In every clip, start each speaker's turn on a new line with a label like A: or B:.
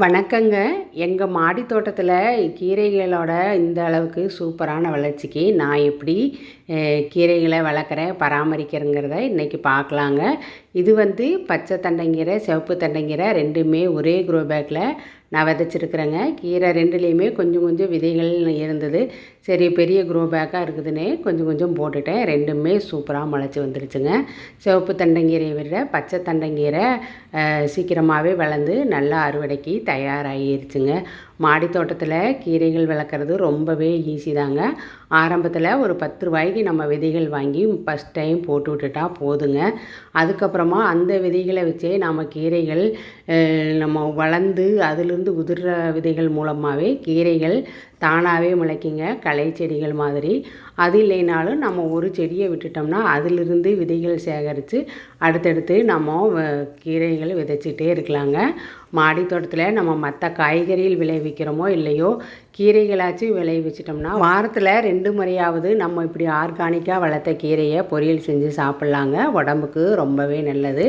A: வணக்கங்க. எங்கள் மாடி தோட்டத்தில் கீரைகளோட இந்த அளவுக்கு சூப்பரான வளர்ச்சிக்கு நான் எப்படி கீரைகளை வளர்க்குறேன், பராமரிக்கிறேங்கிறத இன்றைக்கி பார்க்கலாங்க. இது பச்சை தண்டங்கீரை, சிவப்பு தண்டங்கீரை ரெண்டுமே ஒரே க்ரோ பேக்கில் நான் விதைச்சிருக்கிறேங்க. கீரை ரெண்டுலேயுமே கொஞ்சம் கொஞ்சம் விதைகள் இருந்தது. சரி, பெரிய க்ரோ பேக்காக இருக்குதுன்னு கொஞ்சம் கொஞ்சம் போட்டுட்டேன். ரெண்டுமே சூப்பராக முளைச்சி வந்துருச்சுங்க. சிவப்பு தண்டங்கீரையை விட பச்சை தண்டங்கீரை சீக்கிரமாகவே வளர்ந்து நல்லா அறுவடைக்கு தயாராகிருச்சுங்க. மாடி தோட்டத்தில் கீரைகள் வளர்க்குறது ரொம்பவே ஈஸி தாங்க. ஆரம்பத்தில் ஒரு 10 ரூபாய்க்கு நம்ம விதைகள் வாங்கி ஃபஸ்ட் டைம் போட்டு விட்டுட்டா போதுங்க. அதுக்கப்புறமா அந்த விதைகளை வச்சே நம்ம கீரைகள் நம்ம வளர்ந்து அதிலிருந்து உதிர்ற விதைகள் மூலமாகவே கீரைகள் தானாகவே முளைக்குங்க, களை செடிகள் மாதிரி. அது இல்லைனாலும் நம்ம ஒரு செடியை விட்டுட்டோம்னா அதிலிருந்து விதைகள் சேகரித்து அடுத்தடுத்து நம்ம கீரைகள் விதைச்சிட்டே இருக்கலாங்க. மாடி தோட்டத்தில் நம்ம மற்ற காய்கறிகள் விளைவிக்கிறோமோ இல்லையோ, கீரைகளாச்சும் விளைவிச்சிட்டோம்னா வாரத்தில் 2 முறையாவது நம்ம இப்படி ஆர்கானிக்காக வளர்த்த கீரையை பொரியல் செஞ்சு சாப்பிட்லாங்க. உடம்புக்கு ரொம்பவே நல்லது.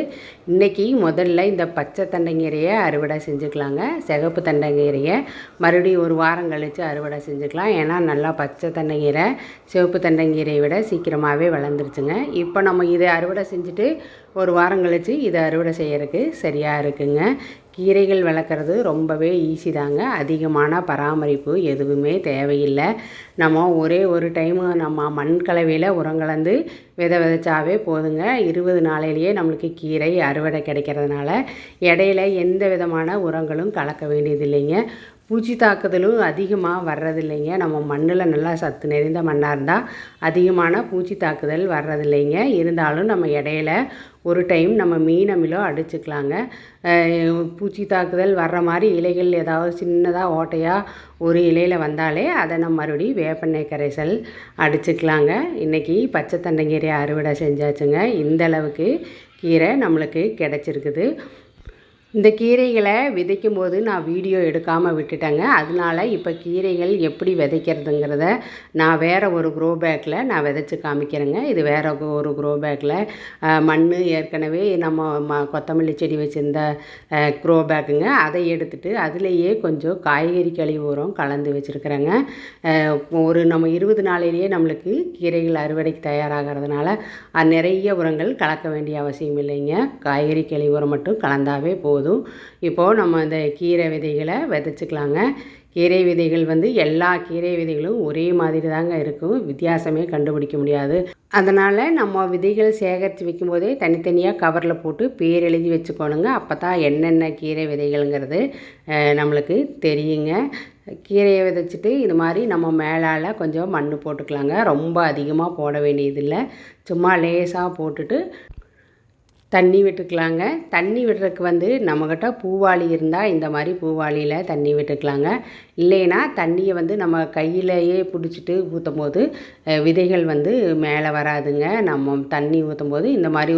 A: இன்றைக்கி முதல்ல இந்த பச்சை தண்டங்கீரையை அறுவடை செஞ்சுக்கலாங்க. சிகப்பு தண்டங்கீரையை மறுபடியும் ஒரு வாரம் கழித்து அறுவடை செஞ்சுக்கலாம். ஏன்னா நல்லா பச்சை தண்டங்கீரை சிவப்பு தண்டங்கீரையை விட சீக்கிரமாகவே வளர்ந்துருச்சுங்க. இப்போ நம்ம இதை அறுவடை செஞ்சுட்டு ஒரு வாரம் கழித்து இதை அறுவடை செய்கிறதுக்கு சரியாக இருக்குங்க. கீரைகள் வளர்க்குறது ரொம்பவே ஈஸி தாங்க. அதிகமான பராமரிப்பு எதுவுமே தேவையில்லை. நம்ம ஒரே ஒரு டைமு நம்ம மண் கலவையில் உரம் கலந்து விதைச்சாவே போதுங்க. 20 நாளையிலேயே நம்மளுக்கு கீரை அறுவடை கிடைக்கிறதுனால இடையில எந்த விதமான உரங்களும் கலக்க வேண்டியதில்லைங்க. பூச்சி தாக்குதலும் அதிகமாக வர்றதில்லைங்க. நம்ம மண்ணில் நல்லா சத்து நிறைந்த மண்ணாக இருந்தால் அதிகமான பூச்சி தாக்குதல் வர்றதில்லைங்க. இருந்தாலும் நம்ம இடையில ஒரு டைம் நம்ம மீன் அமிலம் அடிச்சுக்கலாங்க. பூச்சி தாக்குதல் வர்ற மாதிரி இலைகள் ஏதாவது சின்னதாக ஓட்டையாக ஒரு இலையில் வந்தாலே அதை நம்ம மறுபடியும் வேப்பெண்ணெய் கரைசல் அடிச்சுக்கலாங்க. இன்றைக்கி பச்சை தண்டங்கீரை அறுவடை செஞ்சாச்சுங்க. இந்தளவுக்கு கீரை நம்மளுக்கு கிடச்சிருக்குது. இந்த கீரைகளை விதைக்கும் போது நான் வீடியோ எடுக்காமல் விட்டுட்டேங்க. அதனால் இப்போ கீரைகள் எப்படி விதைக்கிறதுங்கிறத நான் வேறு ஒரு க்ரோ பேக்கில் நான் விதைச்சி காமிக்கிறேங்க. இது வேறு ஒரு க்ரோ பேக்கில் மண் ஏற்கனவே நம்ம கொத்தமல்லி செடி வச்சுருந்த க்ரோ பேக்குங்க. அதை எடுத்துகிட்டு அதுலேயே கொஞ்சம் காய்கறி கழிவு உரம் கலந்து வச்சுருக்குறேங்க. ஒரு நம்ம 20 நாளிலேயே நம்மளுக்கு கீரைகள் அறுவடைக்கு தயாராகிறதுனால நிறைய உரங்கள் கலக்க வேண்டிய அவசியம் இல்லைங்க. காய்கறி கழிவு உரம் மட்டும் கலந்தாவே போதும். இப்போது நம்ம இந்த கீரை விதைகளை விதைச்சிக்கலாங்க. கீரை விதைகள் எல்லா கீரை விதைகளும் ஒரே மாதிரி தாங்க இருக்கும். வித்தியாசமே கண்டுபிடிக்க முடியாது. அதனால் நம்ம விதைகள் சேகரித்து வைக்கும்போதே தனித்தனியாக கவரில் போட்டு பேர் எழுதி வச்சுக்கோணுங்க. அப்போ தான் என்னென்ன கீரை விதைகள்ங்கிறது நம்மளுக்கு தெரியுங்க. கீரையை விதைச்சிட்டு இது மாதிரி நம்ம மேலால் கொஞ்சம் மண் போட்டுக்கலாங்க. ரொம்ப அதிகமாக போட வேண்டியதில்லை. சும்மா லேசாக போட்டுட்டு தண்ணி விட்டுக்கலாங்க. தண்ணி விடுறதுக்கு நம்மக்கிட்ட பூவாளி இருந்தால் இந்த மாதிரி பூவாளியில் தண்ணி விட்டுக்கலாங்க. இல்லைன்னா தண்ணியை நம்ம கையிலேயே பிடிச்சிட்டு ஊற்றும் போது விதைகள் மேலே வராதுங்க. நம்ம தண்ணி ஊற்றும் போது இந்த மாதிரி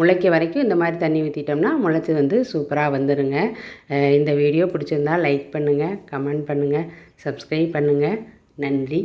A: முளைக்க வரைக்கும் இந்த மாதிரி தண்ணி ஊற்றிட்டோம்னா முளைச்சி சூப்பராக வந்துடுங்க. இந்த வீடியோ பிடிச்சிருந்தால் லைக் பண்ணுங்கள், கமெண்ட் பண்ணுங்கள், சப்ஸ்கிரைப் பண்ணுங்கள். நன்றி.